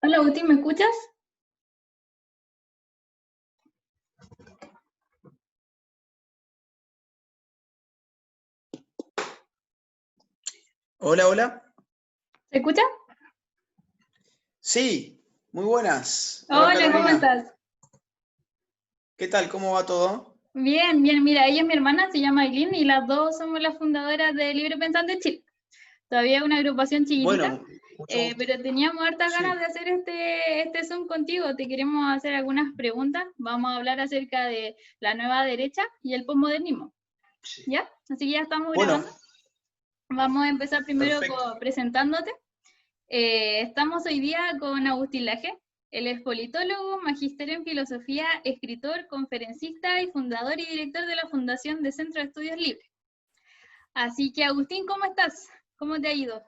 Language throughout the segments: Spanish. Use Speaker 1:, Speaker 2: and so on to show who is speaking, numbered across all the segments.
Speaker 1: Hola, Agustín, ¿me escuchas?
Speaker 2: Hola, hola.
Speaker 1: ¿Se escucha?
Speaker 2: Sí, muy buenas. Hola
Speaker 1: Hola, ¿cómo
Speaker 2: Carolina.
Speaker 1: estás?
Speaker 2: ¿Qué tal? ¿Cómo va todo?
Speaker 1: Bien, bien, mira, ella es mi hermana, se llama Aileen y las dos somos las fundadoras de Libre Pensante Chile. Todavía es una agrupación chiquitita,
Speaker 2: Bueno, mucho gusto.
Speaker 1: pero teníamos hartas ganas de
Speaker 2: Sí.
Speaker 1: hacer este Zoom contigo. Te queremos hacer algunas preguntas. Vamos a hablar acerca de la nueva derecha y el posmodernismo,
Speaker 2: Sí.
Speaker 1: ¿ya? Así que ya estamos
Speaker 2: Bueno,
Speaker 1: grabando. Vamos a empezar primero
Speaker 2: perfecto.
Speaker 1: presentándote. Estamos hoy día con Agustín Laje. Él es politólogo, magíster en filosofía, escritor, conferencista y fundador y director de la Fundación de Centro de Estudios Libres. Así que, Agustín, ¿cómo estás? ¿Cómo te ha ido?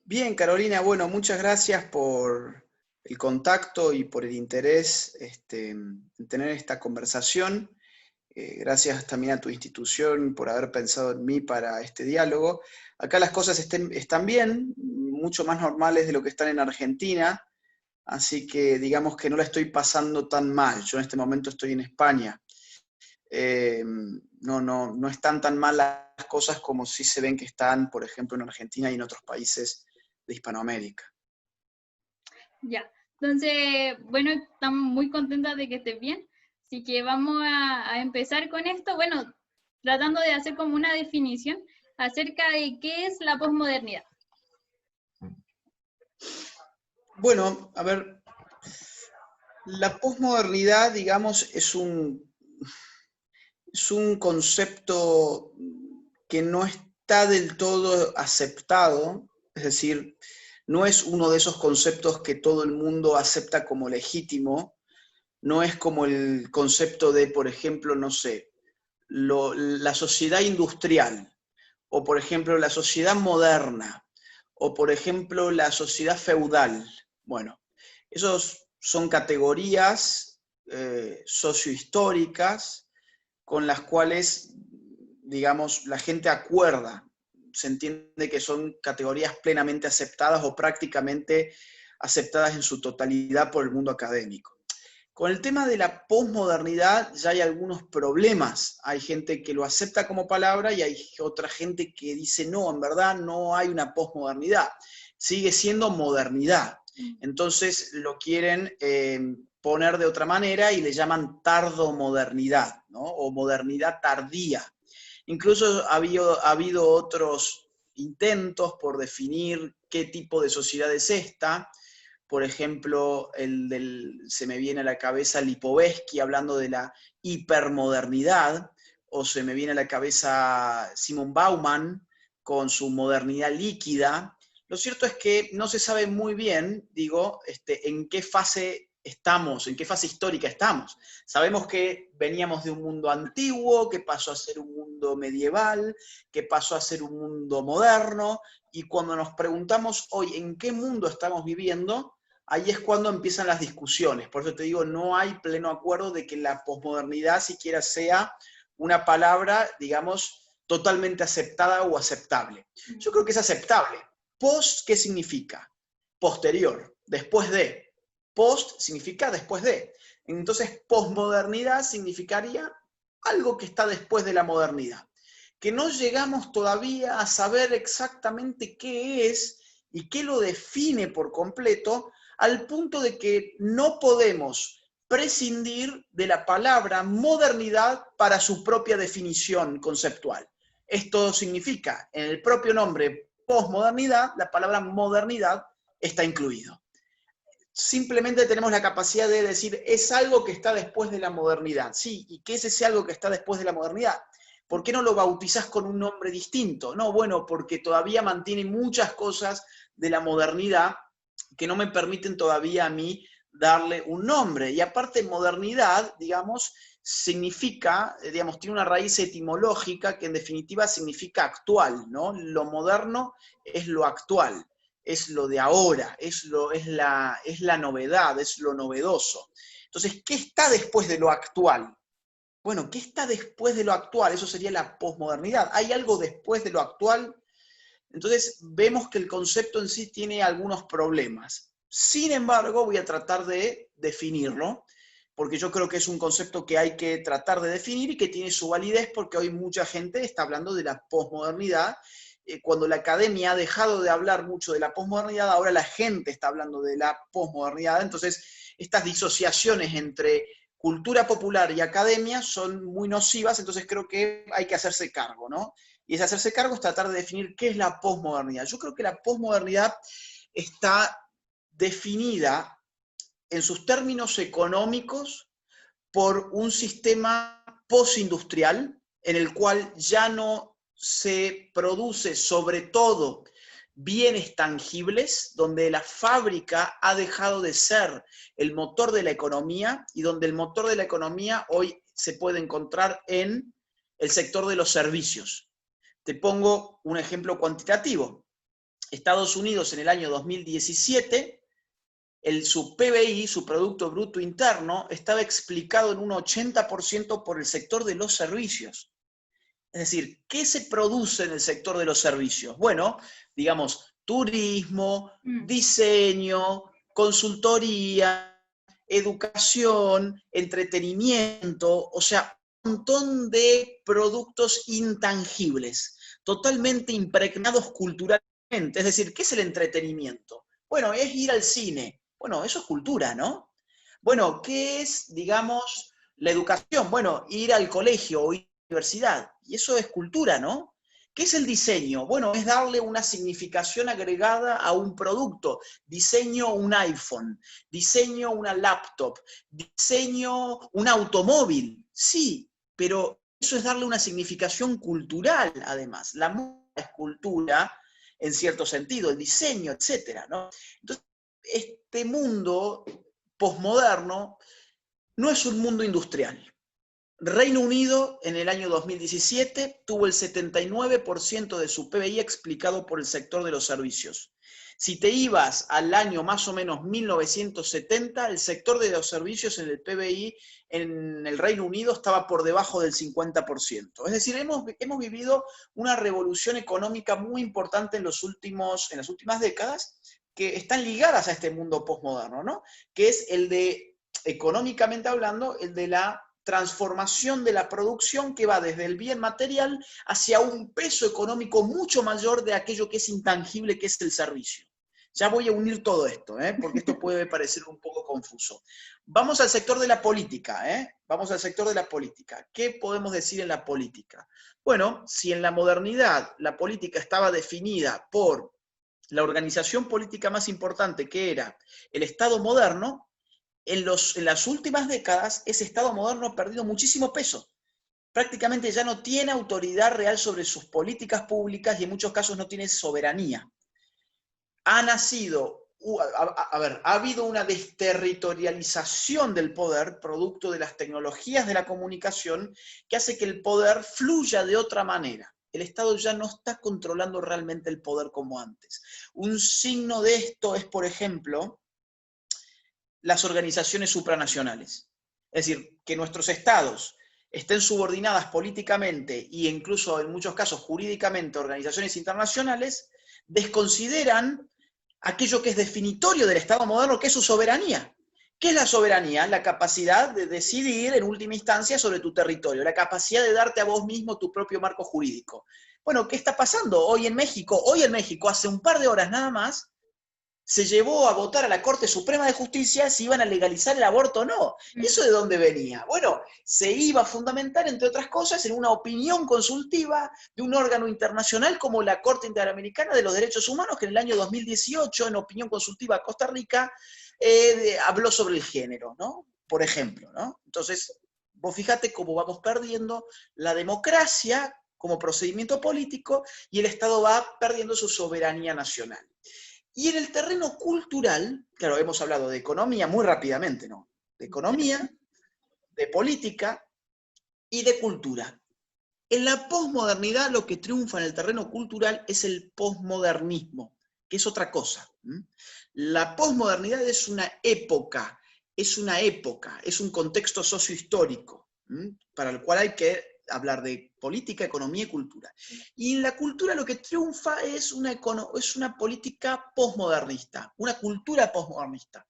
Speaker 2: Bien, Carolina, bueno, muchas gracias por el contacto y por el interés en tener esta conversación. Gracias también a tu institución por haber pensado en mí para este diálogo. Acá las cosas están bien, mucho más normales de lo que están en Argentina. Así que digamos que no la estoy pasando tan mal. Yo en este momento estoy en España. No están tan mal las cosas como sí se ven que están, por ejemplo, en Argentina y en otros países de Hispanoamérica.
Speaker 1: Ya. Entonces, bueno, estamos muy contentas de que estés bien. Así que vamos a empezar con esto. Bueno, tratando de hacer como una definición acerca de qué es la posmodernidad.
Speaker 2: Bueno, a ver, la posmodernidad, digamos, es un concepto que no está del todo aceptado, es decir, no es uno de esos conceptos que todo el mundo acepta como legítimo, no es como el concepto de, por ejemplo, no sé, la sociedad industrial, o por ejemplo la sociedad moderna, o por ejemplo la sociedad feudal. Bueno, esos son categorías sociohistóricas con las cuales, digamos, la gente acuerda. Se entiende que son categorías plenamente aceptadas o prácticamente aceptadas en su totalidad por el mundo académico. Con el tema de la posmodernidad ya hay algunos problemas. Hay gente que lo acepta como palabra y hay otra gente que dice, no, en verdad no hay una posmodernidad. Sigue siendo modernidad. Entonces lo quieren poner de otra manera y le llaman tardomodernidad, ¿no? O modernidad tardía. Incluso ha habido otros intentos por definir qué tipo de sociedad es esta. Por ejemplo, se me viene a la cabeza Lipovetsky hablando de la hipermodernidad, o se me viene a la cabeza Simon Bauman con su modernidad líquida. Lo cierto es que no se sabe muy bien, digo, en qué fase estamos, en qué fase histórica estamos. Sabemos que veníamos de un mundo antiguo, que pasó a ser un mundo medieval, que pasó a ser un mundo moderno, y cuando nos preguntamos hoy en qué mundo estamos viviendo, ahí es cuando empiezan las discusiones. Por eso te digo, no hay pleno acuerdo de que la posmodernidad siquiera sea una palabra, digamos, totalmente aceptada o aceptable. Yo creo que es aceptable. Post, ¿qué significa? Posterior, después de. Post significa después de. Entonces, posmodernidad significaría algo que está después de la modernidad. Que no llegamos todavía a saber exactamente qué es y qué lo define por completo, al punto de que no podemos prescindir de la palabra modernidad para su propia definición conceptual. Esto significa, en el propio nombre posmodernidad, la palabra modernidad está incluido. Simplemente tenemos la capacidad de decir, es algo que está después de la modernidad. Sí, ¿y qué es ese algo que está después de la modernidad? ¿Por qué no lo bautizás con un nombre distinto? No, bueno, porque todavía mantiene muchas cosas de la modernidad que no me permiten todavía a mí darle un nombre. Y aparte, modernidad, digamos, significa, digamos, tiene una raíz etimológica que en definitiva significa actual, ¿no? Lo moderno es lo actual, es lo de ahora, es la novedad, es lo novedoso. Entonces, ¿qué está después de lo actual? Bueno, ¿qué está después de lo actual? Eso sería la posmodernidad. ¿Hay algo después de lo actual? Entonces, vemos que el concepto en sí tiene algunos problemas. Sin embargo, voy a tratar de definirlo, porque yo creo que es un concepto que hay que tratar de definir y que tiene su validez, porque hoy mucha gente está hablando de la posmodernidad. Cuando la academia ha dejado de hablar mucho de la posmodernidad, ahora la gente está hablando de la posmodernidad. Entonces, estas disociaciones entre cultura popular y academia son muy nocivas, entonces creo que hay que hacerse cargo, ¿no? Y ese hacerse cargo es tratar de definir qué es la posmodernidad. Yo creo que la posmodernidad está definida en sus términos económicos por un sistema postindustrial en el cual ya no se produce sobre todo bienes tangibles, donde la fábrica ha dejado de ser el motor de la economía y donde el motor de la economía hoy se puede encontrar en el sector de los servicios. Te pongo un ejemplo cuantitativo. Estados Unidos en el año 2017, su PBI, su Producto Bruto Interno, estaba explicado en un 80% por el sector de los servicios. Es decir, ¿qué se produce en el sector de los servicios? Bueno, digamos, turismo, diseño, consultoría, educación, entretenimiento, o sea, un montón de productos intangibles, totalmente impregnados culturalmente. Es decir, ¿qué es el entretenimiento? Bueno, es ir al cine. Bueno, eso es cultura, ¿no? Bueno, ¿qué es, digamos, la educación? Bueno, ir al colegio o ir a la universidad. Y eso es cultura, ¿no? ¿Qué es el diseño? Bueno, es darle una significación agregada a un producto. Diseño un iPhone, diseño una laptop, diseño un automóvil. Sí, pero eso es darle una significación cultural, además. La moda es cultura, en cierto sentido, el diseño, etcétera, ¿no? Entonces, este mundo posmoderno no es un mundo industrial. Reino Unido en el año 2017 tuvo el 79% de su PBI explicado por el sector de los servicios. Si te ibas al año más o menos 1970, el sector de los servicios en el PBI en el Reino Unido estaba por debajo del 50%. Es decir, hemos vivido una revolución económica muy importante en las últimas décadas que están ligadas a este mundo posmoderno, ¿no? Que es el de, económicamente hablando, el de la transformación de la producción que va desde el bien material hacia un peso económico mucho mayor de aquello que es intangible, que es el servicio. Ya voy a unir todo esto, porque esto puede parecer un poco confuso. Vamos al sector de la política, Vamos al sector de la política. ¿Qué podemos decir en la política? Bueno, si en la modernidad la política estaba definida por la organización política más importante, que era el Estado moderno, en las últimas décadas ese Estado moderno ha perdido muchísimo peso. Prácticamente ya no tiene autoridad real sobre sus políticas públicas y en muchos casos no tiene soberanía. Ha habido una desterritorialización del poder, producto de las tecnologías de la comunicación, que hace que el poder fluya de otra manera. El Estado ya no está controlando realmente el poder como antes. Un signo de esto es, por ejemplo, las organizaciones supranacionales. Es decir, que nuestros estados estén subordinadas políticamente e incluso en muchos casos jurídicamente a organizaciones internacionales, desconsideran aquello que es definitorio del Estado moderno, que es su soberanía. ¿Qué es la soberanía? La capacidad de decidir en última instancia sobre tu territorio, la capacidad de darte a vos mismo tu propio marco jurídico. Bueno, ¿qué está pasando hoy en México? Hoy en México, hace un par de horas nada más, se llevó a votar a la Corte Suprema de Justicia si iban a legalizar el aborto o no. ¿Eso de dónde venía? Bueno, se iba a fundamentar, entre otras cosas, en una opinión consultiva de un órgano internacional como la Corte Interamericana de los Derechos Humanos, que en el año 2018, en opinión consultiva a Costa Rica, habló sobre el género, ¿no? Por ejemplo, ¿no? Entonces, vos fíjate cómo vamos perdiendo la democracia como procedimiento político y el Estado va perdiendo su soberanía nacional. Y en el terreno cultural, claro, hemos hablado de economía muy rápidamente, ¿no? De economía, de política y de cultura. En la posmodernidad lo que triunfa en el terreno cultural es el posmodernismo, que es otra cosa. La posmodernidad es una época, es un contexto sociohistórico, para el cual hay que hablar de política, economía y cultura. Y en la cultura lo que triunfa es una política posmodernista, una cultura posmodernista.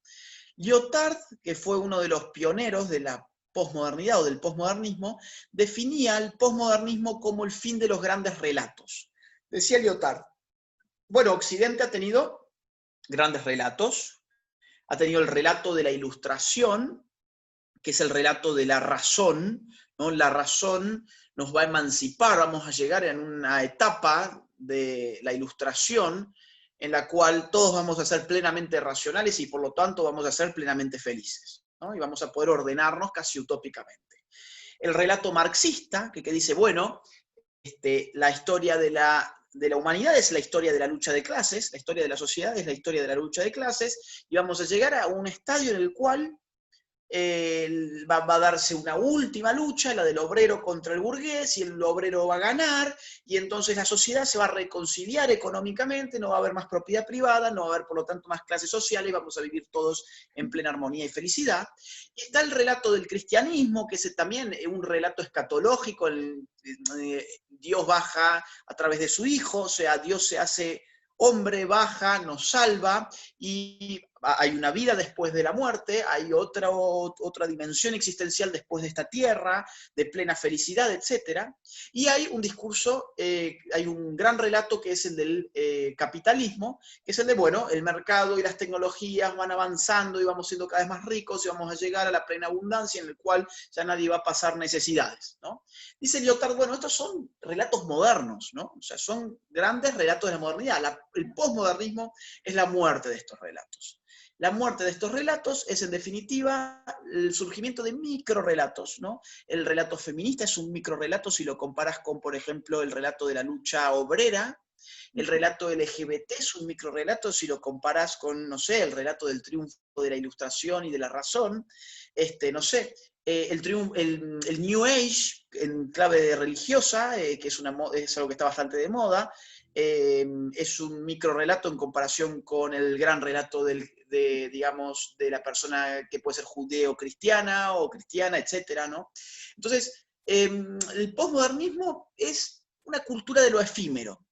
Speaker 2: Lyotard, que fue uno de los pioneros de la posmodernidad o del posmodernismo, definía el posmodernismo como el fin de los grandes relatos. Decía Lyotard, bueno, Occidente ha tenido grandes relatos, ha tenido el relato de la Ilustración, que es el relato de la razón, ¿no? La razón nos va a emancipar, vamos a llegar en una etapa de la Ilustración en la cual todos vamos a ser plenamente racionales y por lo tanto vamos a ser plenamente felices, ¿no? Y vamos a poder ordenarnos casi utópicamente. El relato marxista, que dice, bueno, la historia de la humanidad es la historia de la lucha de clases, la historia de la sociedad es la historia de la lucha de clases, y vamos a llegar a un estadio en el cual va a darse una última lucha, la del obrero contra el burgués, y el obrero va a ganar, y entonces la sociedad se va a reconciliar económicamente, no va a haber más propiedad privada, no va a haber por lo tanto más clases sociales, vamos a vivir todos en plena armonía y felicidad. Y está el relato del cristianismo, que es también un relato escatológico, Dios baja a través de su Hijo, o sea, Dios se hace hombre, baja, nos salva, y hay una vida después de la muerte, hay otra dimensión existencial después de esta tierra, de plena felicidad, etc. Y hay un discurso, hay un gran relato que es el del capitalismo, que es el de, bueno, el mercado y las tecnologías van avanzando y vamos siendo cada vez más ricos y vamos a llegar a la plena abundancia en el cual ya nadie va a pasar necesidades, ¿no? Dice Lyotard, bueno, estos son relatos modernos, ¿no? O sea, son grandes relatos de la modernidad. El posmodernismo es la muerte de estos relatos. La muerte de estos relatos es, en definitiva, el surgimiento de microrelatos, ¿no? El relato feminista es un microrelato si lo comparas con, por ejemplo, el relato de la lucha obrera. El relato LGBT es un microrelato si lo comparas con, no sé, el relato del triunfo de la Ilustración y de la razón. No sé, el New Age en clave religiosa, que es algo que está bastante de moda, es un microrelato en comparación con el gran relato digamos, de la persona que puede ser judeo-cristiana o cristiana, etc., ¿no? Entonces, el posmodernismo es una cultura de lo efímero,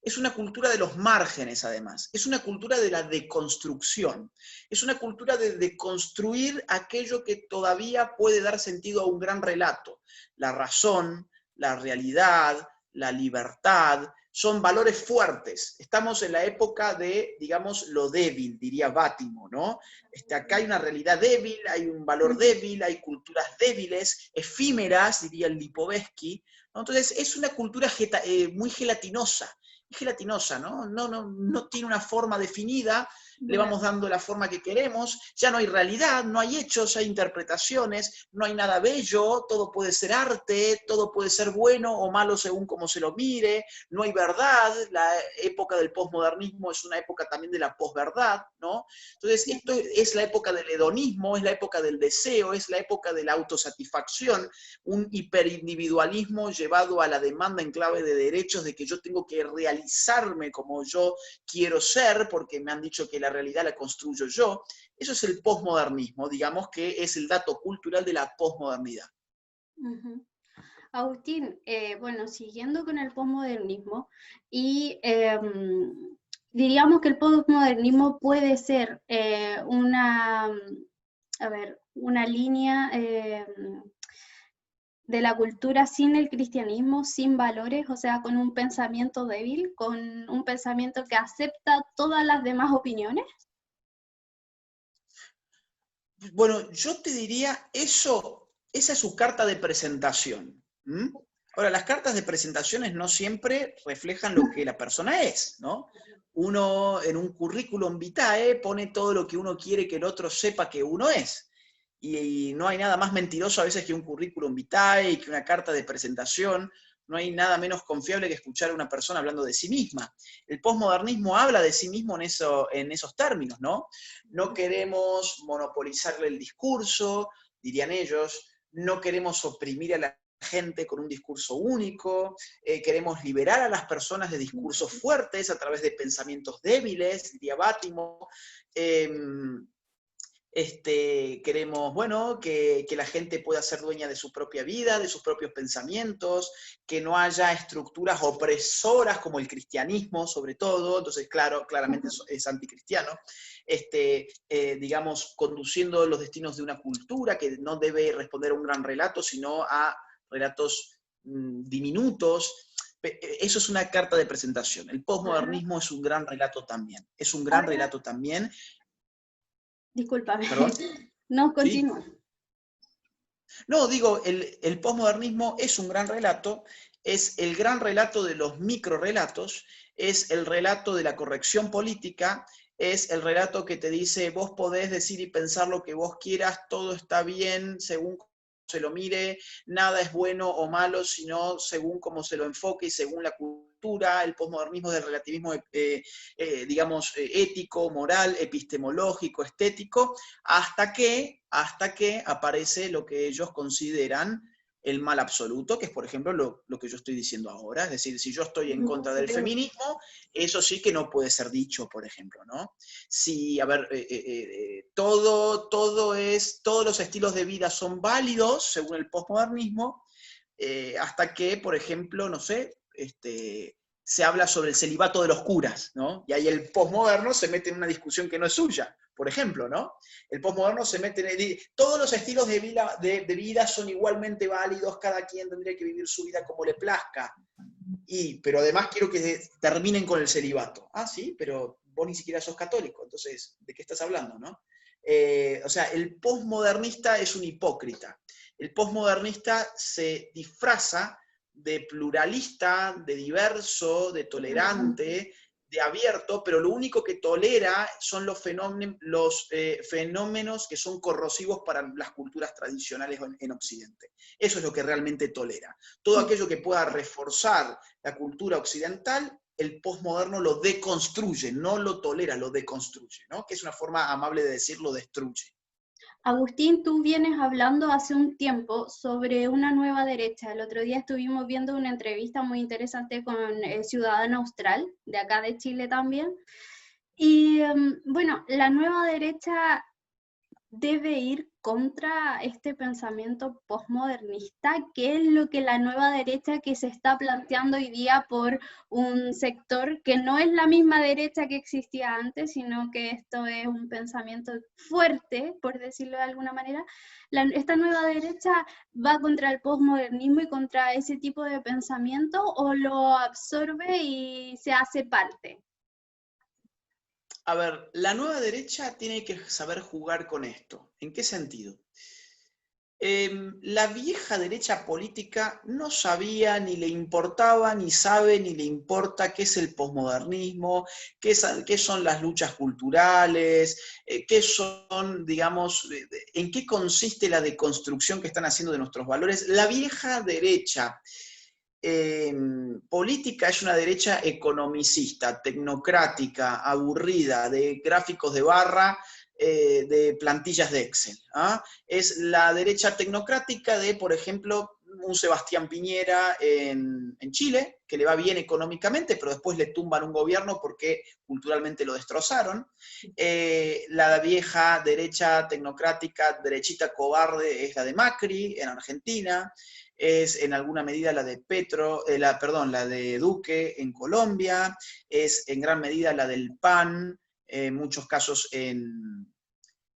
Speaker 2: es una cultura de los márgenes, además, es una cultura de la deconstrucción, es una cultura de deconstruir aquello que todavía puede dar sentido a un gran relato, la razón, la realidad, la libertad. Son valores fuertes. Estamos en la época de, digamos, lo débil, diría Bátimo, ¿no? Acá hay una realidad débil, hay un valor débil, hay culturas débiles, efímeras, diría el Lipovetsky, ¿no? Entonces, es una cultura muy gelatinosa, ¿no? No tiene una forma definida, le vamos dando la forma que queremos, ya no hay realidad, no hay hechos, hay interpretaciones, no hay nada bello, todo puede ser arte, todo puede ser bueno o malo según como se lo mire, no hay verdad, la época del posmodernismo es una época también de la posverdad, ¿no? Entonces, esto es la época del hedonismo, es la época del deseo, es la época de la autosatisfacción, un hiperindividualismo llevado a la demanda en clave de derechos, de que yo tengo que realizarme como yo quiero ser, porque me han dicho que la realidad la construyo yo. Eso es el posmodernismo, digamos que es el dato cultural de la posmodernidad.
Speaker 3: Agustín, bueno, siguiendo con el posmodernismo, y diríamos que el posmodernismo puede ser una línea de la cultura sin el cristianismo, sin valores, o sea, con un pensamiento débil, con un pensamiento que acepta todas las demás opiniones.
Speaker 2: Bueno, yo te diría, esa es su carta de presentación. Ahora, las cartas de presentaciones no siempre reflejan lo que la persona es, ¿no? Uno en un currículum vitae pone todo lo que uno quiere que el otro sepa que uno es. Y no hay nada más mentiroso a veces que un currículum vitae y que una carta de presentación. No hay nada menos confiable que escuchar a una persona hablando de sí misma. El posmodernismo habla de sí mismo en esos términos, ¿no? No queremos monopolizarle el discurso, dirían ellos, no queremos oprimir a la gente con un discurso único, queremos liberar a las personas de discursos fuertes a través de pensamientos débiles, diría Bátimo. Queremos, bueno, que la gente pueda ser dueña de su propia vida, de sus propios pensamientos, que no haya estructuras opresoras como el cristianismo, sobre todo. Entonces, claro, claramente es anticristiano. Digamos, conduciendo los destinos de una cultura que no debe responder a un gran relato, sino a relatos diminutos. Eso es una carta de presentación. El posmodernismo es un gran relato también. Es un gran relato también.
Speaker 3: Discúlpame.
Speaker 2: ¿Perdón?
Speaker 3: No, continúa.
Speaker 2: ¿Sí? No, digo, el posmodernismo es un gran relato, es el gran relato de los microrelatos, es el relato de la corrección política, es el relato que te dice, vos podés decir y pensar lo que vos quieras, todo está bien según cómo se lo mire, nada es bueno o malo, sino según cómo se lo enfoque y según la cultura. El posmodernismo es el relativismo, digamos, ético, moral, epistemológico, estético, hasta que aparece lo que ellos consideran el mal absoluto, que es, por ejemplo, lo que yo estoy diciendo ahora. Es decir, si yo estoy en contra del feminismo, eso sí que no puede ser dicho, por ejemplo, ¿no? Si, a ver, todos los estilos de vida son válidos, según el posmodernismo, hasta que, por ejemplo, no sé, se habla sobre el celibato de los curas, ¿no? Y ahí el posmoderno se mete en una discusión que no es suya, por ejemplo, ¿no? El posmoderno se mete en todos los estilos de vida son igualmente válidos, cada quien tendría que vivir su vida como le plazca, pero además quiero que terminen con el celibato. Ah, sí, pero vos ni siquiera sos católico, entonces, ¿de qué estás hablando, no? O sea, el posmodernista es un hipócrita. El posmodernista se disfraza de pluralista, de diverso, de tolerante, de abierto, pero lo único que tolera son los fenómenos que son corrosivos para las culturas tradicionales en Occidente. Eso es lo que realmente tolera. Todo aquello que pueda reforzar la cultura occidental, el posmoderno lo deconstruye, no lo tolera, lo deconstruye, ¿no? Que es una forma amable de decirlo, destruye.
Speaker 3: Agustín, tú vienes hablando hace un tiempo sobre una nueva derecha. El otro día estuvimos viendo una entrevista muy interesante con Ciudadano Austral, de acá de Chile también. Y bueno, la nueva derecha debe ir contra este pensamiento posmodernista, que es lo que la nueva derecha que se está planteando hoy día por un sector que no es la misma derecha que existía antes, sino que esto es un pensamiento fuerte, por decirlo de alguna manera. Esta nueva derecha va contra el posmodernismo y contra ese tipo de pensamiento, o lo absorbe y se hace parte.
Speaker 2: A ver, la nueva derecha tiene que saber jugar con esto. ¿En qué sentido? La vieja derecha política no sabía, ni le importaba, ni sabe, ni le importa qué es el posmodernismo, qué son las luchas culturales, qué son, digamos, en qué consiste la deconstrucción que están haciendo de nuestros valores. La vieja derecha política es una derecha economicista, tecnocrática, aburrida, de gráficos de barra, de plantillas de Excel. ¿Ah? Es la derecha tecnocrática de, por ejemplo, un Sebastián Piñera en Chile, que le va bien económicamente, pero después le tumban un gobierno porque culturalmente lo destrozaron. La vieja derecha tecnocrática, derechita cobarde, es la de Macri en Argentina. Es en alguna medida la de la de Duque en Colombia, es en gran medida la del PAN, en muchos casos en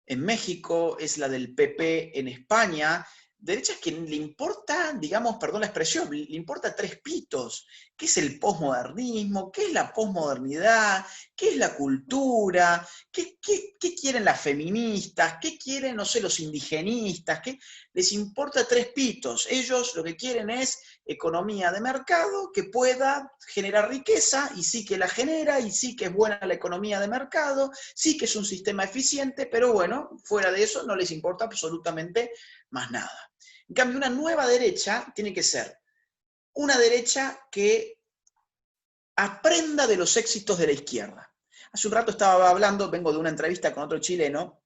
Speaker 2: México, es la del PP en España. Derechas que le importa, digamos, perdón la expresión, le importa tres pitos. ¿Qué es el posmodernismo? ¿Qué es la posmodernidad? ¿Qué es la cultura? ¿Qué quieren las feministas? ¿Qué quieren, no sé, los indigenistas? ¿Qué? Les importa tres pitos. Ellos lo que quieren es economía de mercado que pueda generar riqueza, y sí que la genera, y sí que es buena la economía de mercado, sí que es un sistema eficiente, pero bueno, fuera de eso no les importa absolutamente más nada. En cambio, una nueva derecha tiene que ser una derecha que aprenda de los éxitos de la izquierda. Hace un rato estaba hablando, vengo de una entrevista con otro chileno,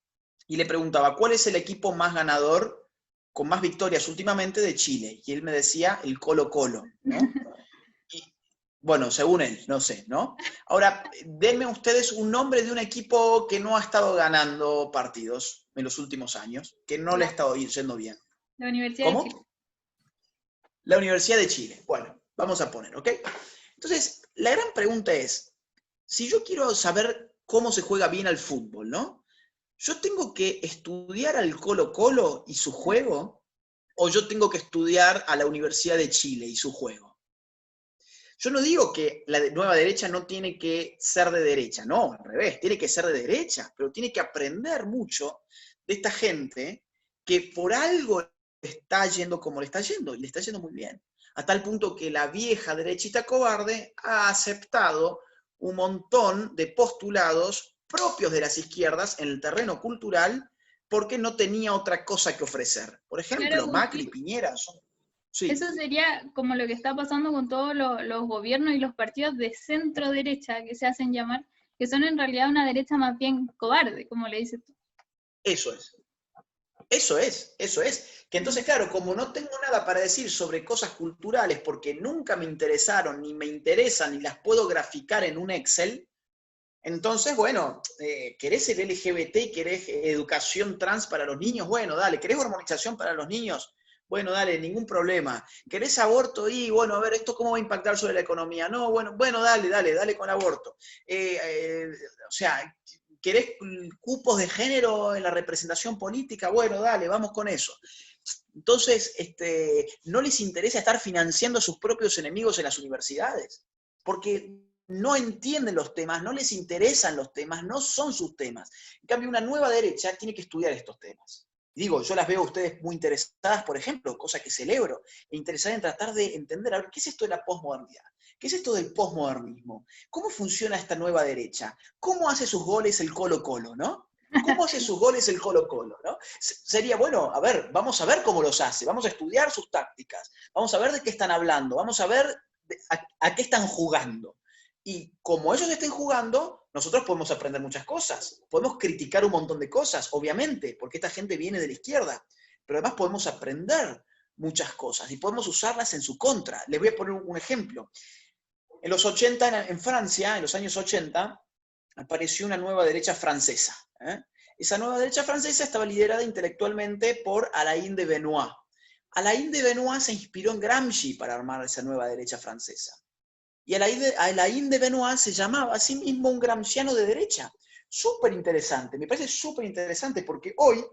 Speaker 2: y le preguntaba, ¿cuál es el equipo más ganador, con más victorias últimamente de Chile? Y él me decía, el Colo-Colo, ¿no? Y, bueno, según él, no sé, ¿no? Ahora, denme ustedes un nombre de un equipo que no ha estado ganando partidos. en los últimos años, que no le ha estado yendo bien.
Speaker 1: La Universidad de Chile.
Speaker 2: ¿Cómo? La Universidad de Chile. Bueno, vamos a poner, ¿ok? Entonces, la gran pregunta es, si yo quiero saber cómo se juega bien al fútbol, ¿no? ¿Yo tengo que estudiar al Colo-Colo y su juego? ¿O yo tengo que estudiar a la Universidad de Chile y su juego? Yo no digo que la nueva derecha no tiene que ser de derecha, no, al revés, tiene que ser de derecha, pero tiene que aprender mucho de esta gente que por algo está yendo como le está yendo, y le está yendo muy bien. A tal punto que la vieja derechita cobarde ha aceptado un montón de postulados propios de las izquierdas en el terreno cultural porque no tenía otra cosa que ofrecer. Por ejemplo,
Speaker 1: Claro,
Speaker 2: Macri, Piñera, son... Sí.
Speaker 1: Eso sería como lo que está pasando con todos los gobiernos y los partidos de centro derecha, que se hacen llamar, que son en realidad una derecha más bien cobarde, como le dices tú.
Speaker 2: Eso es. Eso es. Que entonces, claro, como no tengo nada para decir sobre cosas culturales porque nunca me interesaron, ni me interesan, ni las puedo graficar en un Excel, entonces, bueno, ¿querés el LGBT y querés educación trans para los niños? Bueno, dale. ¿Querés hormonización para los niños? Bueno, dale, ningún problema. ¿Querés aborto? Y, bueno, a ver, ¿esto cómo va a impactar sobre la economía? No, bueno, dale con aborto. O sea, ¿querés cupos de género en la representación política? Bueno, dale, vamos con eso. Entonces, no les interesa estar financiando a sus propios enemigos en las universidades, porque no entienden los temas, no les interesan los temas, no son sus temas. En cambio, una nueva derecha tiene que estudiar estos temas. Digo, yo las veo a ustedes muy interesadas, por ejemplo, cosa que celebro, e interesadas en tratar de entender, a ver, ¿qué es esto de la posmodernidad? ¿Qué es esto del posmodernismo? ¿Cómo funciona esta nueva derecha? ¿Cómo hace sus goles el Colo-Colo, no? ¿Cómo hace sus goles el Colo-Colo, no? Sería, bueno, a ver, vamos a ver cómo los hace, vamos a estudiar sus tácticas, vamos a ver de qué están hablando, vamos a ver a qué están jugando. Y como ellos estén jugando, nosotros podemos aprender muchas cosas. Podemos criticar un montón de cosas, obviamente, porque esta gente viene de la izquierda. Pero además podemos aprender muchas cosas y podemos usarlas en su contra. Les voy a poner un ejemplo. En los 80, en Francia, en los años 80, apareció una nueva derecha francesa. Esa nueva derecha francesa estaba liderada intelectualmente por Alain de Benoist. Alain de Benoist se inspiró en Gramsci para armar esa nueva derecha francesa. Y Alain de Benoist se llamaba a sí mismo un gramsciano de derecha. Súper interesante, me parece súper interesante porque hoy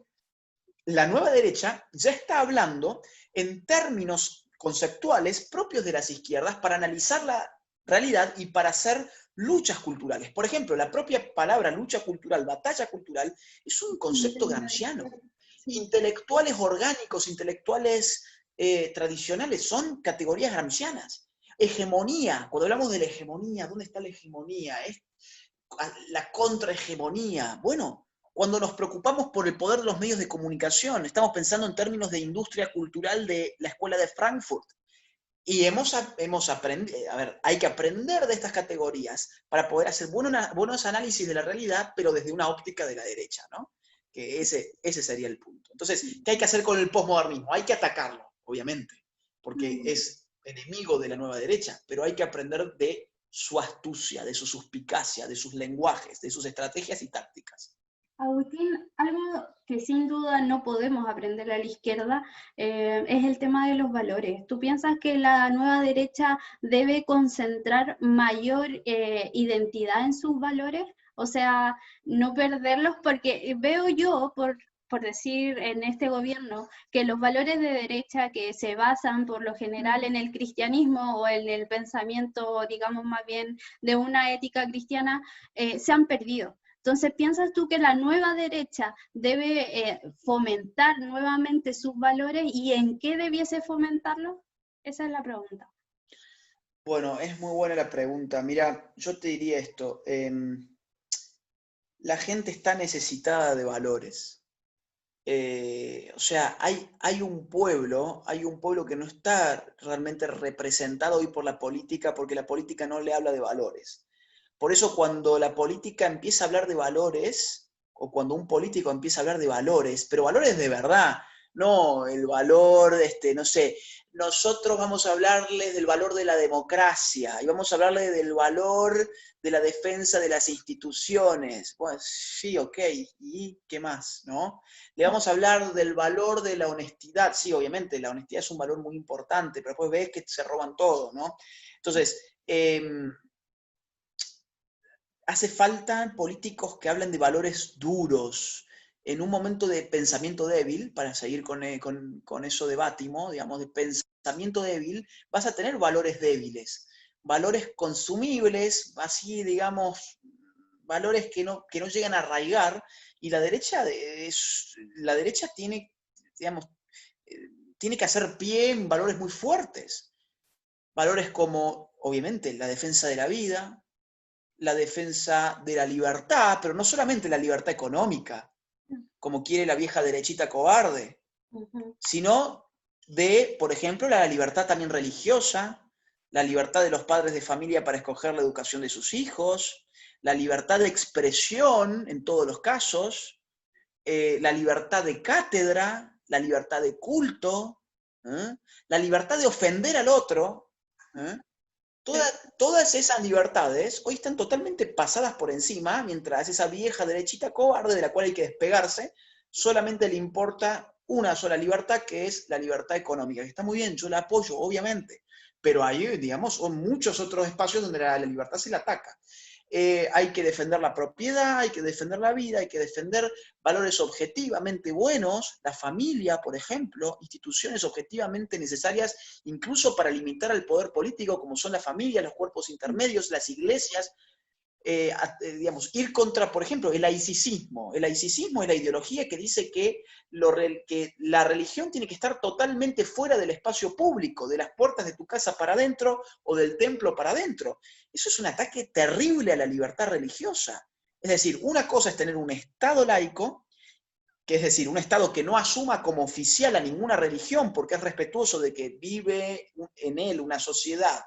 Speaker 2: la nueva derecha ya está hablando en términos conceptuales propios de las izquierdas para analizar la realidad y para hacer luchas culturales. Por ejemplo, la propia palabra lucha cultural, batalla cultural, es un concepto gramsciano. Intelectuales orgánicos, intelectuales tradicionales, son categorías gramscianas. Hegemonía, cuando hablamos de la hegemonía, ¿dónde está la hegemonía? Es la contrahegemonía. Bueno, cuando nos preocupamos por el poder de los medios de comunicación, estamos pensando en términos de industria cultural de la Escuela de Frankfurt. Y hemos aprendido, a ver, hay que aprender de estas categorías para poder hacer buenos análisis de la realidad, pero desde una óptica de la derecha, ¿no? Que ese sería el punto. Entonces, ¿qué hay que hacer con el posmodernismo? Hay que atacarlo, obviamente, porque es enemigo de la nueva derecha, pero hay que aprender de su astucia, de su suspicacia, de sus lenguajes, de sus estrategias y tácticas.
Speaker 3: Agustín, algo que sin duda no podemos aprender a la izquierda es el tema de los valores. ¿Tú piensas que la nueva derecha debe concentrar mayor identidad en sus valores? O sea, no perderlos, porque veo yo, por decir en este gobierno, que los valores de derecha que se basan por lo general en el cristianismo o en el pensamiento, digamos más bien, de una ética cristiana, se han perdido. Entonces, ¿piensas tú que la nueva derecha debe fomentar nuevamente sus valores y en qué debiese fomentarlos? Esa es la pregunta.
Speaker 2: Bueno, es muy buena la pregunta. Mira, yo te diría esto. La gente está necesitada de valores. O sea, hay un pueblo que no está realmente representado hoy por la política porque la política no le habla de valores. Por eso cuando la política empieza a hablar de valores, o cuando un político empieza a hablar de valores, pero valores de verdad, no, el valor, no sé, nosotros vamos a hablarles del valor de la democracia y vamos a hablarles del valor de la defensa de las instituciones. Bueno, sí, ok, ¿y qué más, no? Le vamos a hablar del valor de la honestidad. Sí, obviamente, la honestidad es un valor muy importante, pero después ves que se roban todo, ¿no? Entonces, hace falta políticos que hablen de valores duros, en un momento de pensamiento débil, para seguir con eso de Bátimo, digamos, de pensamiento débil, vas a tener valores débiles, valores consumibles, así, digamos, valores que no llegan a arraigar, y la derecha tiene, digamos, tiene que hacer pie en valores muy fuertes, valores como, obviamente, la defensa de la vida, la defensa de la libertad, pero no solamente la libertad económica, como quiere la vieja derechita cobarde, sino de, por ejemplo, la libertad también religiosa, la libertad de los padres de familia para escoger la educación de sus hijos, la libertad de expresión en todos los casos, la libertad de cátedra, la libertad de culto, la libertad de ofender al otro. Todas esas libertades hoy están totalmente pasadas por encima, mientras esa vieja derechita cobarde de la cual hay que despegarse, solamente le importa una sola libertad, que es la libertad económica, que está muy bien, yo la apoyo, obviamente, pero hay, digamos, son muchos otros espacios donde la libertad se la ataca. Hay que defender la propiedad, hay que defender la vida, hay que defender valores objetivamente buenos, la familia, por ejemplo, instituciones objetivamente necesarias incluso para limitar al poder político, como son la familia, los cuerpos intermedios, las iglesias, digamos, ir contra, por ejemplo, el laicismo. El laicismo es la ideología que dice que la religión tiene que estar totalmente fuera del espacio público, de las puertas de tu casa para adentro o del templo para adentro. Eso es un ataque terrible a la libertad religiosa. Es decir, una cosa es tener un Estado laico, que es decir, un Estado que no asuma como oficial a ninguna religión porque es respetuoso de que vive en él una sociedad,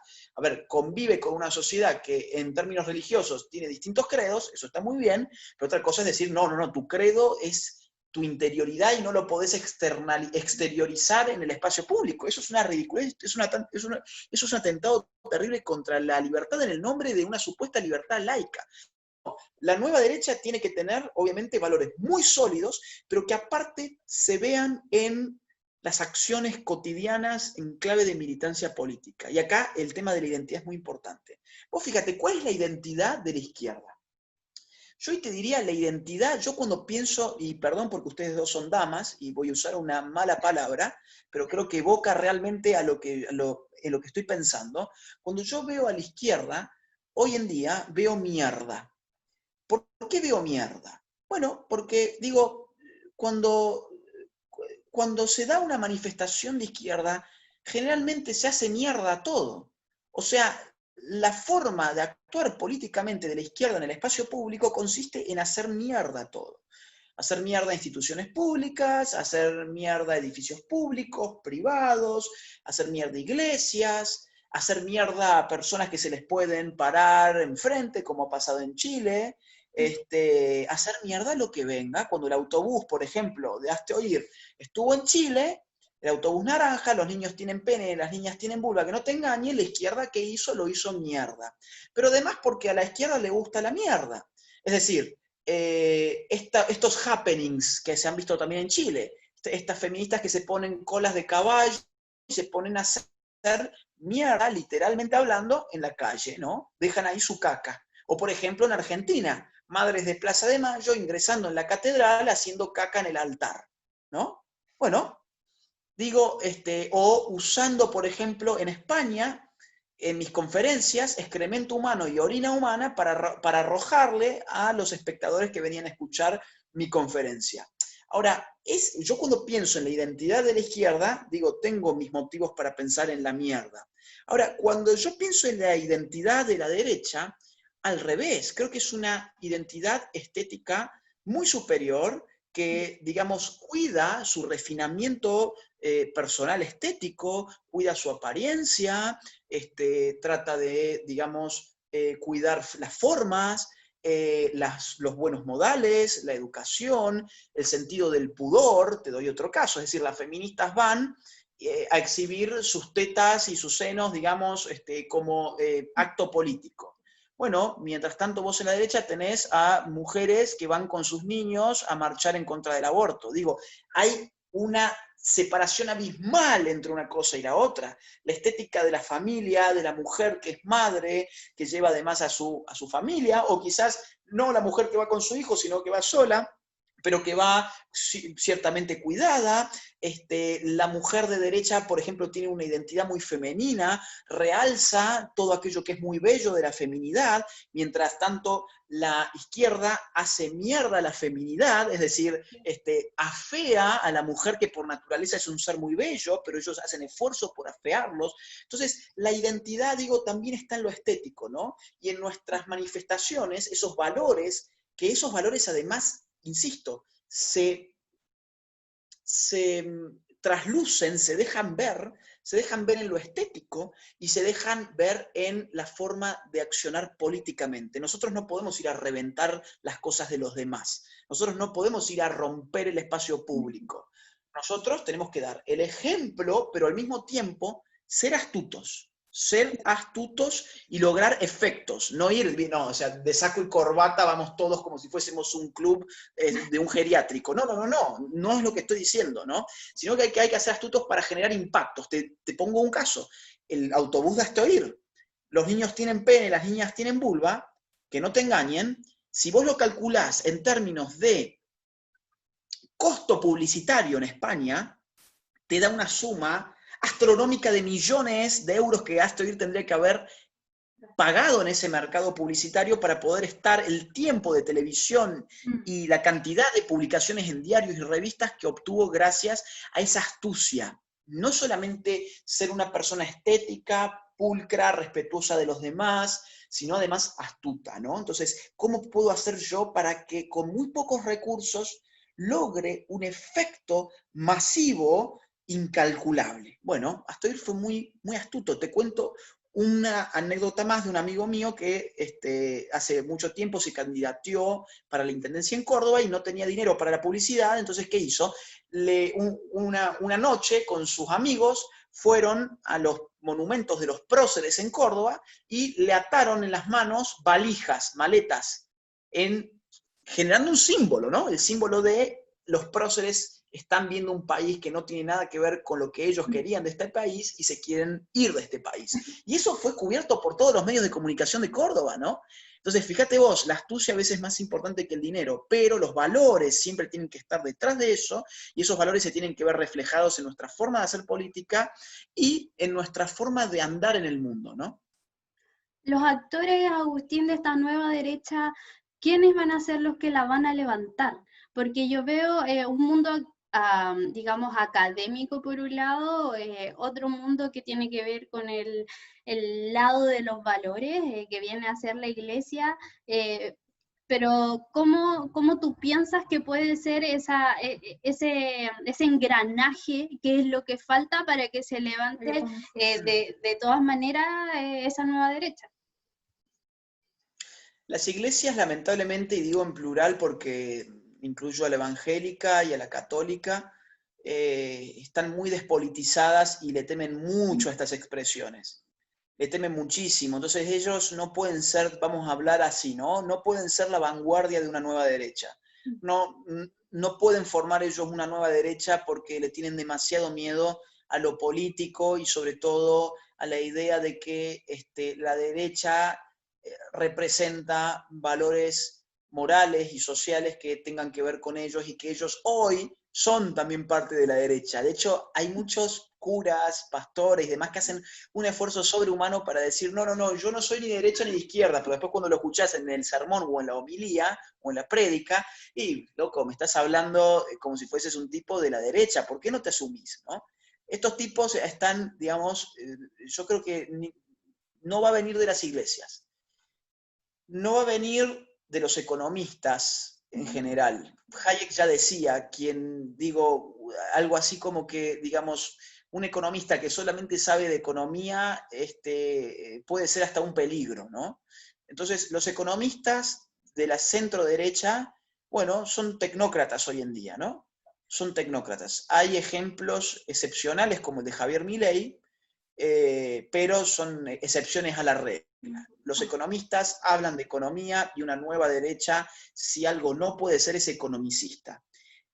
Speaker 2: convive con una sociedad que en términos religiosos tiene distintos credos, eso está muy bien, pero otra cosa es decir, no, tu credo es tu interioridad y no lo podés exteriorizar en el espacio público. Eso es una ridiculez, eso es un atentado terrible contra la libertad en el nombre de una supuesta libertad laica. La nueva derecha tiene que tener, obviamente, valores muy sólidos, pero que aparte se vean en las acciones cotidianas en clave de militancia política. Y acá el tema de la identidad es muy importante. Vos fíjate, ¿cuál es la identidad de la izquierda? Yo hoy te diría la identidad, yo cuando pienso, y perdón porque ustedes dos son damas, y voy a usar una mala palabra, pero creo que evoca realmente en lo que estoy pensando. Cuando yo veo a la izquierda, hoy en día veo mierda. ¿Por qué veo mierda? Bueno, porque digo, cuando se da una manifestación de izquierda, generalmente se hace mierda todo. O sea, la forma de actuar políticamente de la izquierda en el espacio público consiste en hacer mierda todo. Hacer mierda instituciones públicas, hacer mierda edificios públicos, privados, hacer mierda iglesias, hacer mierda a personas que se les pueden parar enfrente, como ha pasado en Chile, hacer mierda lo que venga. Cuando el autobús, por ejemplo, de Hazte Oír, estuvo en Chile, el autobús naranja, los niños tienen pene, las niñas tienen vulva, que no te engañe, la izquierda que hizo, lo hizo mierda. Pero además porque a la izquierda le gusta la mierda. Es decir, estos happenings que se han visto también en Chile, estas feministas que se ponen colas de caballo y se ponen a hacer mierda, literalmente hablando, en la calle, ¿no? Dejan ahí su caca. O por ejemplo en Argentina, madres de Plaza de Mayo ingresando en la catedral haciendo caca en el altar, ¿no? Bueno, digo, o usando, por ejemplo, en España, en mis conferencias, excremento humano y orina humana para arrojarle a los espectadores que venían a escuchar mi conferencia. Ahora, yo cuando pienso en la identidad de la izquierda, digo, tengo mis motivos para pensar en la mierda. Ahora, cuando yo pienso en la identidad de la derecha, al revés, creo que es una identidad estética muy superior que, digamos, cuida su refinamiento personal estético, cuida su apariencia, trata de, digamos, cuidar las formas, los buenos modales, la educación, el sentido del pudor. Te doy otro caso, es decir, las feministas van a exhibir sus tetas y sus senos, digamos, como acto político. Bueno, mientras tanto vos en la derecha tenés a mujeres que van con sus niños a marchar en contra del aborto. Digo, hay una separación abismal entre una cosa y la otra. La estética de la familia, de la mujer que es madre, que lleva además a su familia, o quizás no la mujer que va con su hijo, sino que va sola, pero que va ciertamente cuidada. La mujer de derecha, por ejemplo, tiene una identidad muy femenina, realza todo aquello que es muy bello de la feminidad, mientras tanto la izquierda hace mierda la feminidad, es decir, afea a la mujer que por naturaleza es un ser muy bello, pero ellos hacen esfuerzos por afearlos. Entonces, la identidad, digo, también está en lo estético, ¿no? Y en nuestras manifestaciones, esos valores además, insisto, se traslucen, se dejan ver en lo estético y se dejan ver en la forma de accionar políticamente. Nosotros no podemos ir a reventar las cosas de los demás. Nosotros no podemos ir a romper el espacio público. Nosotros tenemos que dar el ejemplo, pero al mismo tiempo ser astutos y lograr efectos, no ir, no, o sea, de saco y corbata vamos todos como si fuésemos un club de un geriátrico. No es lo que estoy diciendo, ¿no? Sino que hay que ser astutos para generar impactos. Te pongo un caso, el autobús de Astoir, los niños tienen pene, las niñas tienen vulva, que no te engañen, si vos lo calculás en términos de costo publicitario en España, te da una suma astronómica de millones de euros que Astoir tendría que haber pagado en ese mercado publicitario para poder estar el tiempo de televisión y la cantidad de publicaciones en diarios y revistas que obtuvo gracias a esa astucia. No solamente ser una persona estética, pulcra, respetuosa de los demás, sino además astuta, ¿no? Entonces, ¿cómo puedo hacer yo para que con muy pocos recursos logre un efecto masivo incalculable? Bueno, Astoir fue muy, muy astuto. Te cuento una anécdota más de un amigo mío que hace mucho tiempo se candidateó para la intendencia en Córdoba y no tenía dinero para la publicidad. Entonces, ¿qué hizo? Una noche con sus amigos fueron a los monumentos de los próceres en Córdoba y le ataron en las manos valijas, maletas, generando un símbolo, ¿no? El símbolo de los próceres están viendo un país que no tiene nada que ver con lo que ellos querían de este país y se quieren ir de este país. Y eso fue cubierto por todos los medios de comunicación de Córdoba, ¿no? Entonces, fíjate vos, la astucia a veces es más importante que el dinero, pero los valores siempre tienen que estar detrás de eso, y esos valores se tienen que ver reflejados en nuestra forma de hacer política y en nuestra forma de andar en el mundo, ¿no?
Speaker 3: Los actores, Agustín, de esta nueva derecha, ¿quiénes van a ser los que la van a levantar? Porque yo veo un mundo, digamos, académico por un lado, otro mundo que tiene que ver con el lado de los valores, que viene a ser la iglesia, pero ¿cómo tú piensas que puede ser ese engranaje, que es lo que falta para que se levante de todas maneras esa nueva derecha?
Speaker 2: Las iglesias, lamentablemente, y digo en plural porque incluyo a la evangélica y a la católica, están muy despolitizadas y le temen mucho a estas expresiones. Le temen muchísimo. Entonces ellos no pueden ser, vamos a hablar así, ¿no? No pueden ser la vanguardia de una nueva derecha. No pueden formar ellos una nueva derecha porque le tienen demasiado miedo a lo político y sobre todo a la idea de que la derecha representa valores morales y sociales que tengan que ver con ellos y que ellos hoy son también parte de la derecha. De hecho, hay muchos curas, pastores y demás que hacen un esfuerzo sobrehumano para decir, no, yo no soy ni de derecha ni de izquierda, pero después cuando lo escuchás en el sermón o en la homilía o en la prédica, y loco, me estás hablando como si fueses un tipo de la derecha, ¿por qué no te asumís? ¿No? Estos tipos están, digamos, yo creo que no va a venir de las iglesias. No va a venir de los economistas en general. Hayek ya decía, algo así como que, digamos, un economista que solamente sabe de economía puede ser hasta un peligro, ¿no? Entonces, los economistas de la centro derecha, bueno, son tecnócratas hoy en día, ¿no? Son tecnócratas. Hay ejemplos excepcionales como el de Javier Milei, pero son excepciones a la regla. Los economistas hablan de economía y una nueva derecha, si algo no puede ser, es economicista.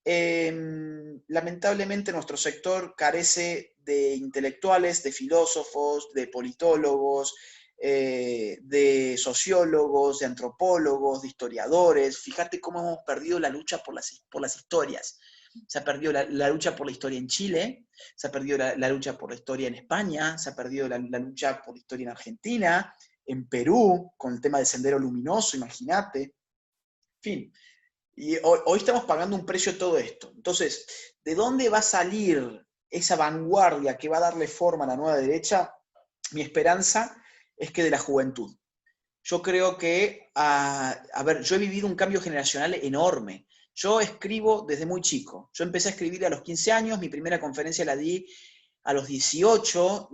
Speaker 2: Lamentablemente nuestro sector carece de intelectuales, de filósofos, de politólogos, de sociólogos, de antropólogos, de historiadores. Fíjate cómo hemos perdido la lucha por las historias. Se ha perdido la lucha por la historia en Chile, se ha perdido la lucha por la historia en España, se ha perdido la lucha por la historia en Argentina, en Perú, con el tema del Sendero Luminoso, imagínate. En fin, y hoy estamos pagando un precio de todo esto. Entonces, ¿de dónde va a salir esa vanguardia que va a darle forma a la nueva derecha? Mi esperanza es que de la juventud. Yo creo que, a ver, yo he vivido un cambio generacional enorme. Yo escribo desde muy chico. Yo empecé a escribir a los 15 años, mi primera conferencia la di a los 18,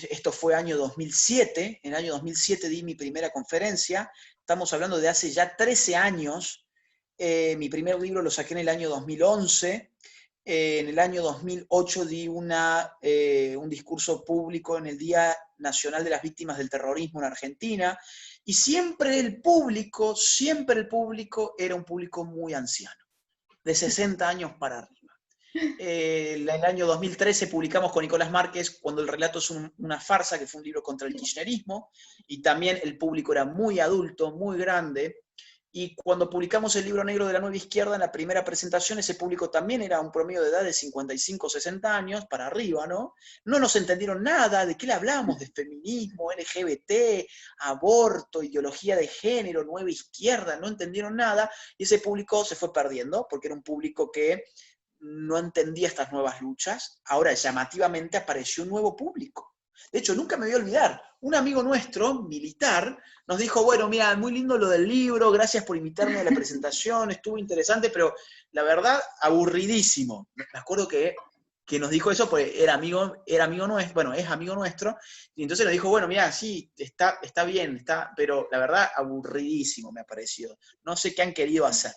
Speaker 2: esto fue año 2007, en el año 2007 di mi primera conferencia, estamos hablando de hace ya 13 años, mi primer libro lo saqué en el año 2011, en el año 2008 di un discurso público en el Día Nacional de las Víctimas del Terrorismo en Argentina, y siempre el público era un público muy anciano, de 60 años para arriba. En el año 2013 publicamos con Nicolás Márquez Cuando el relato es una farsa, que fue un libro contra el kirchnerismo, y también el público era muy adulto, muy grande. Y cuando publicamos el libro negro de la nueva izquierda, en la primera presentación, ese público también era un promedio de edad de 55, 60 años, para arriba, ¿no? No nos entendieron nada, ¿de qué le hablamos? De feminismo, LGBT, aborto, ideología de género, nueva izquierda, no entendieron nada, y ese público se fue perdiendo, porque era un público que no entendía estas nuevas luchas. Ahora, llamativamente, apareció un nuevo público. De hecho, nunca me voy a olvidar, un amigo nuestro, militar, nos dijo, bueno, mira, muy lindo lo del libro, gracias por invitarme a la presentación, estuvo interesante, pero la verdad, aburridísimo. Me acuerdo que nos dijo eso, porque era amigo nuestro, bueno, es amigo nuestro, y entonces nos dijo, bueno, mira, sí, está bien, pero la verdad, aburridísimo me ha parecido. No sé qué han querido hacer.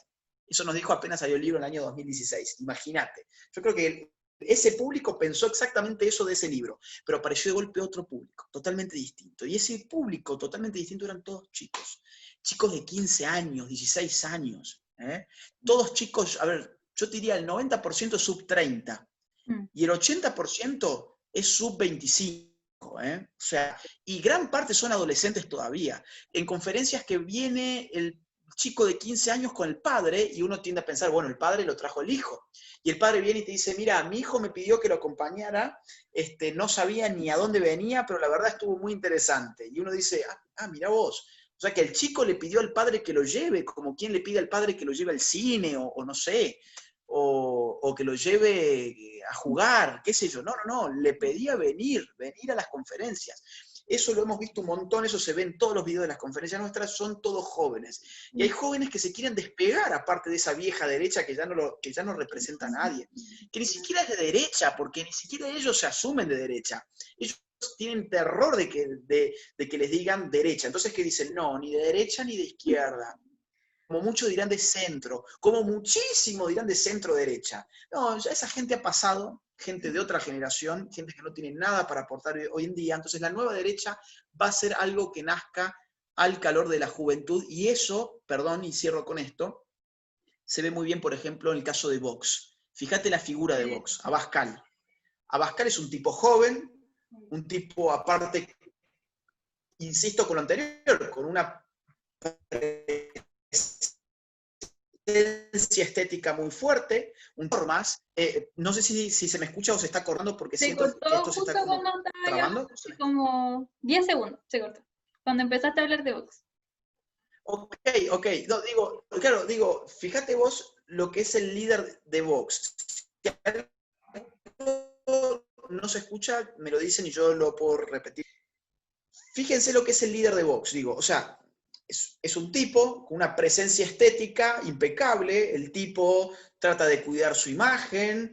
Speaker 2: Eso nos dijo apenas salió el libro en el año 2016, imagínate. Yo creo que ese público pensó exactamente eso de ese libro, pero apareció de golpe otro público, totalmente distinto. Y ese público totalmente distinto eran todos chicos. Chicos de 15 años, 16 años. Todos chicos, a ver, yo te diría el 90% es sub 30 y el 80% es sub 25. O sea, y gran parte son adolescentes todavía. En conferencias que viene el chico de 15 años con el padre, y uno tiende a pensar, bueno, el padre lo trajo el hijo. Y el padre viene y te dice, mira, mi hijo me pidió que lo acompañara, no sabía ni a dónde venía, pero la verdad estuvo muy interesante. Y uno dice, mira vos. O sea, que el chico le pidió al padre que lo lleve, como quien le pide al padre que lo lleve al cine, o no sé, o que lo lleve a jugar, qué sé yo. No, le pedía venir a las conferencias. Eso lo hemos visto un montón, eso se ve en todos los videos de las conferencias nuestras, son todos jóvenes. Y hay jóvenes que se quieren despegar, aparte de esa vieja derecha que ya no representa a nadie. Que ni siquiera es de derecha, porque ni siquiera ellos se asumen de derecha. Ellos tienen terror de que les digan derecha. Entonces, ¿qué dicen? No, ni de derecha ni de izquierda. Como muchos dirán de centro, como muchísimo dirán de centro-derecha. No, ya esa gente ha pasado, gente de otra generación, gente que no tiene nada para aportar hoy en día. Entonces la nueva derecha va a ser algo que nazca al calor de la juventud, y eso, perdón, y cierro con esto, se ve muy bien, por ejemplo, en el caso de Vox. Fíjate la figura de Vox, Abascal. Abascal es un tipo joven, un tipo aparte, insisto con lo anterior, con una estética muy fuerte, un poco más. No sé si se me escucha o se está cortando, porque siento que esto se está como trabando.
Speaker 1: Como 10 segundos se cortó, cuando empezaste a hablar de Vox.
Speaker 2: Ok. No, digo, fíjate vos lo que es el líder de Vox. Si no se escucha, me lo dicen y yo lo puedo repetir. Fíjense lo que es el líder de Vox, digo, o sea, es un tipo con una presencia estética impecable, el tipo trata de cuidar su imagen,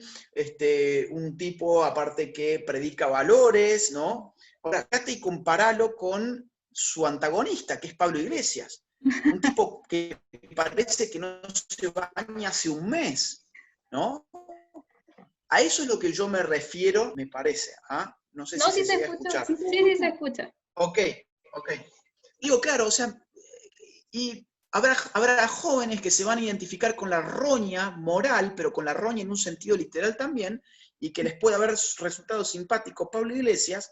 Speaker 2: un tipo aparte que predica valores, ¿no? Ahora, acá te comparalo con su antagonista, que es Pablo Iglesias. Un tipo que parece que no se baña hace un mes, ¿no? A eso es lo que yo me refiero, me parece. ¿Ah? No sé
Speaker 1: No,
Speaker 2: si
Speaker 1: sí
Speaker 2: se
Speaker 1: se
Speaker 2: llega a
Speaker 1: escucha,
Speaker 2: escuchar.
Speaker 1: sí se escucha.
Speaker 2: Ok, ok. Digo, claro, o sea, y habrá jóvenes que se van a identificar con la roña moral, pero con la roña en un sentido literal también, y que les puede haber resultado simpático Pablo Iglesias,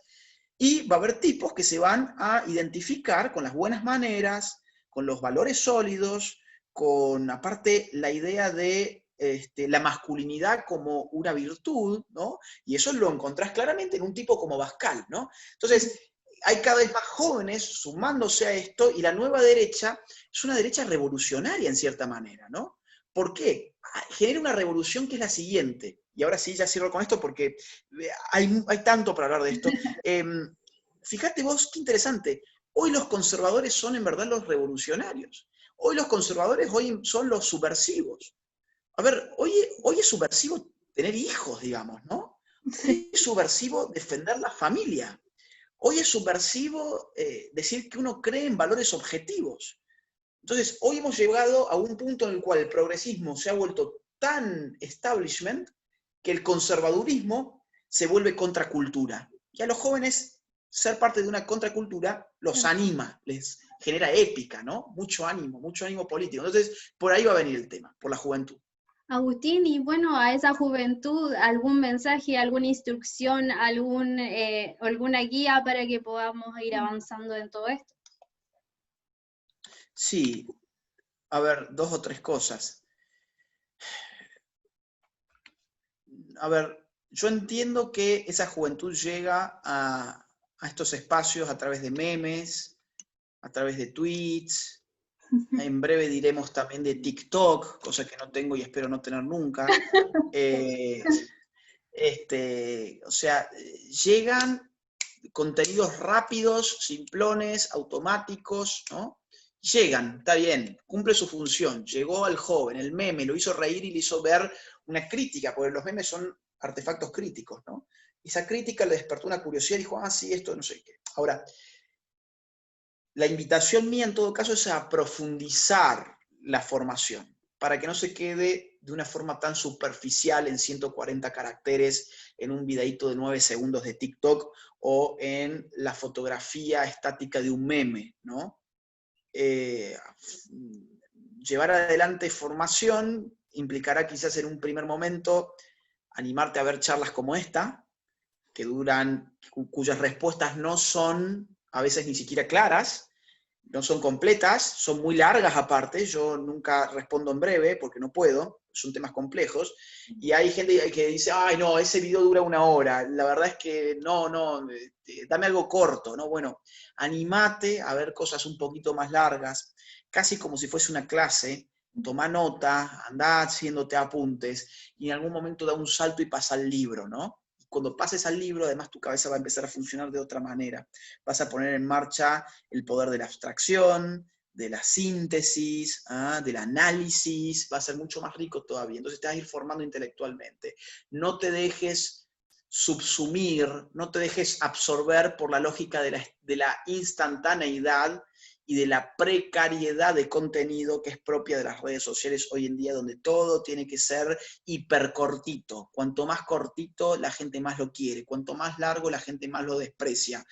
Speaker 2: y va a haber tipos que se van a identificar con las buenas maneras, con los valores sólidos, con aparte la idea de la masculinidad como una virtud, ¿no? Y eso lo encontrás claramente en un tipo como Bascal, ¿no? Entonces, hay cada vez más jóvenes sumándose a esto, y la nueva derecha es una derecha revolucionaria en cierta manera, ¿no? ¿Por qué? Genera una revolución que es la siguiente, y ahora sí ya cierro con esto porque hay tanto para hablar de esto. Fíjate vos, qué interesante, hoy los conservadores son en verdad los revolucionarios, hoy los conservadores hoy son los subversivos. A ver, hoy es subversivo tener hijos, digamos, ¿no? Hoy es subversivo defender la familia. Hoy es subversivo decir que uno cree en valores objetivos. Entonces, hoy hemos llegado a un punto en el cual el progresismo se ha vuelto tan establishment que el conservadurismo se vuelve contracultura. Y a los jóvenes ser parte de una contracultura los anima, les genera épica, ¿no? Mucho ánimo político. Entonces, por ahí va a venir el tema, por la juventud.
Speaker 3: Agustín, y bueno, a esa juventud, ¿algún mensaje, alguna instrucción, alguna guía para que podamos ir avanzando en todo esto?
Speaker 2: Sí, a ver, 2 o 3 cosas. A ver, yo entiendo que esa juventud llega a estos espacios a través de memes, a través de tweets, en breve diremos también de TikTok, cosa que no tengo y espero no tener nunca. O sea, llegan contenidos rápidos, simplones, automáticos, ¿no? Llegan, está bien, cumple su función, llegó al joven, el meme, lo hizo reír y le hizo ver una crítica, porque los memes son artefactos críticos, ¿no? Esa crítica le despertó una curiosidad y dijo, ah, sí, esto no sé qué. Ahora, la invitación mía en todo caso es a profundizar la formación, para que no se quede de una forma tan superficial en 140 caracteres, en un videíto de 9 segundos de TikTok o en la fotografía estática de un meme, ¿no? Llevar adelante formación implicará quizás en un primer momento animarte a ver charlas como esta, que cuyas respuestas no son a veces ni siquiera claras, no son completas, son muy largas aparte, yo nunca respondo en breve porque no puedo, son temas complejos, y hay gente que dice, ay no, ese video dura 1 hora, la verdad es que no, dame algo corto, ¿no? Bueno, animate a ver cosas un poquito más largas, casi como si fuese una clase, toma nota, anda haciéndote apuntes, y en algún momento da un salto y pasa al libro, ¿no? Cuando pases al libro, además tu cabeza va a empezar a funcionar de otra manera. Vas a poner en marcha el poder de la abstracción, de la síntesis, del análisis, va a ser mucho más rico todavía. Entonces te vas a ir formando intelectualmente. No te dejes subsumir, no te dejes absorber por la lógica de la instantaneidad y de la precariedad de contenido que es propia de las redes sociales hoy en día, donde todo tiene que ser hipercortito. Cuanto más cortito, la gente más lo quiere. Cuanto más largo, la gente más lo desprecia.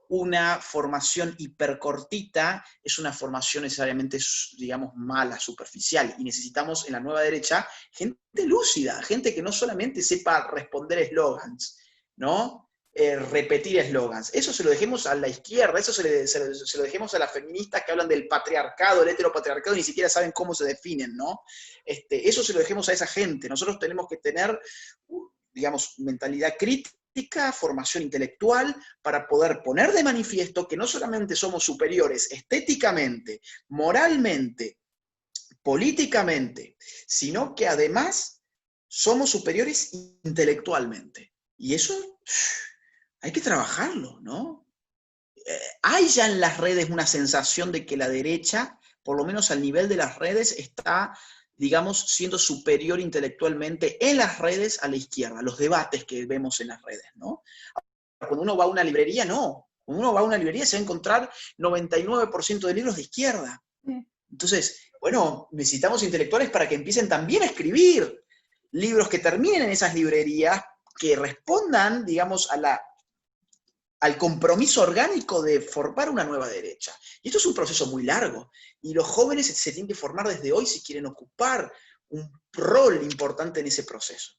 Speaker 2: Una formación hipercortita es una formación necesariamente, digamos, mala, superficial. Y necesitamos en la nueva derecha gente lúcida, gente que no solamente sepa responder eslogans, ¿no? Repetir eslogans. Eso se lo dejemos a la izquierda, eso se lo dejemos a las feministas que hablan del patriarcado, el heteropatriarcado, y ni siquiera saben cómo se definen, ¿no? Eso se lo dejemos a esa gente. Nosotros tenemos que tener, digamos, mentalidad crítica, formación intelectual, para poder poner de manifiesto que no solamente somos superiores estéticamente, moralmente, políticamente, sino que además somos superiores intelectualmente. Y eso hay que trabajarlo, ¿no? Hay ya en las redes una sensación de que la derecha, por lo menos al nivel de las redes, está, digamos, siendo superior intelectualmente en las redes a la izquierda, los debates que vemos en las redes, ¿no? Cuando uno va a una librería, no. Cuando uno va a una librería se va a encontrar 99% de libros de izquierda. Entonces, bueno, necesitamos intelectuales para que empiecen también a escribir libros que terminen en esas librerías, que respondan, digamos, al compromiso orgánico de formar una nueva derecha. Y esto es un proceso muy largo, y los jóvenes se tienen que formar desde hoy si quieren ocupar un rol importante en ese proceso.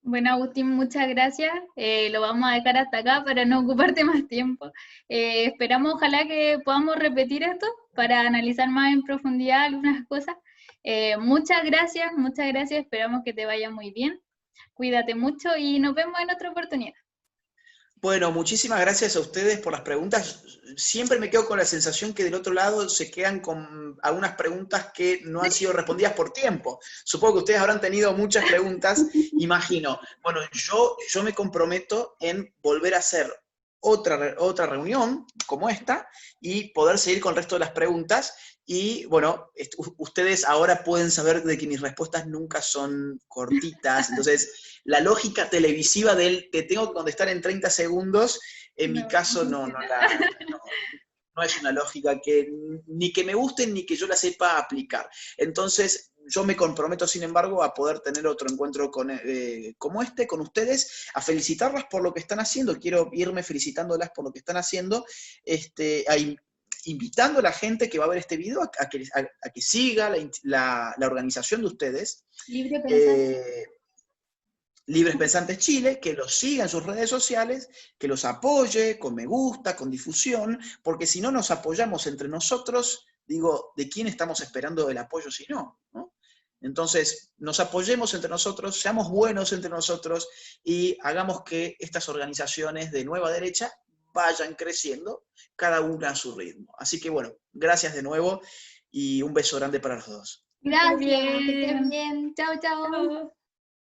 Speaker 1: Bueno, Agustín, muchas gracias. Lo vamos a dejar hasta acá para no ocuparte más tiempo. Esperamos, ojalá que podamos repetir esto para analizar más en profundidad algunas cosas. Muchas gracias, esperamos que te vaya muy bien. Cuídate mucho y nos vemos en otra oportunidad.
Speaker 2: Bueno, muchísimas gracias a ustedes por las preguntas. Siempre me quedo con la sensación que del otro lado se quedan con algunas preguntas que no han sido respondidas por tiempo. Supongo que ustedes habrán tenido muchas preguntas, imagino. Bueno, yo me comprometo en volver a hacer otra reunión como esta y poder seguir con el resto de las preguntas. Y bueno, ustedes ahora pueden saber de que mis respuestas nunca son cortitas. Entonces, la lógica televisiva del te tengo que contestar en 30 segundos, en mi caso no es una lógica que ni que me guste ni que yo la sepa aplicar. Entonces, yo me comprometo, sin embargo, a poder tener otro encuentro como este, con ustedes, a felicitarlas por lo que están haciendo. Quiero irme felicitándolas por lo que están haciendo, invitando a la gente que va a ver este video a que siga la organización de ustedes.
Speaker 3: Libre Pensantes.
Speaker 2: Libres Pensantes Chile, que los siga en sus redes sociales, que los apoye con me gusta, con difusión, porque si no nos apoyamos entre nosotros, digo, ¿de quién estamos esperando el apoyo si no? ¿No? Entonces, nos apoyemos entre nosotros, seamos buenos entre nosotros y hagamos que estas organizaciones de nueva derecha vayan creciendo, cada una a su ritmo. Así que bueno, gracias de nuevo y un beso grande para los dos.
Speaker 3: Gracias, que estén bien. Chao, chao.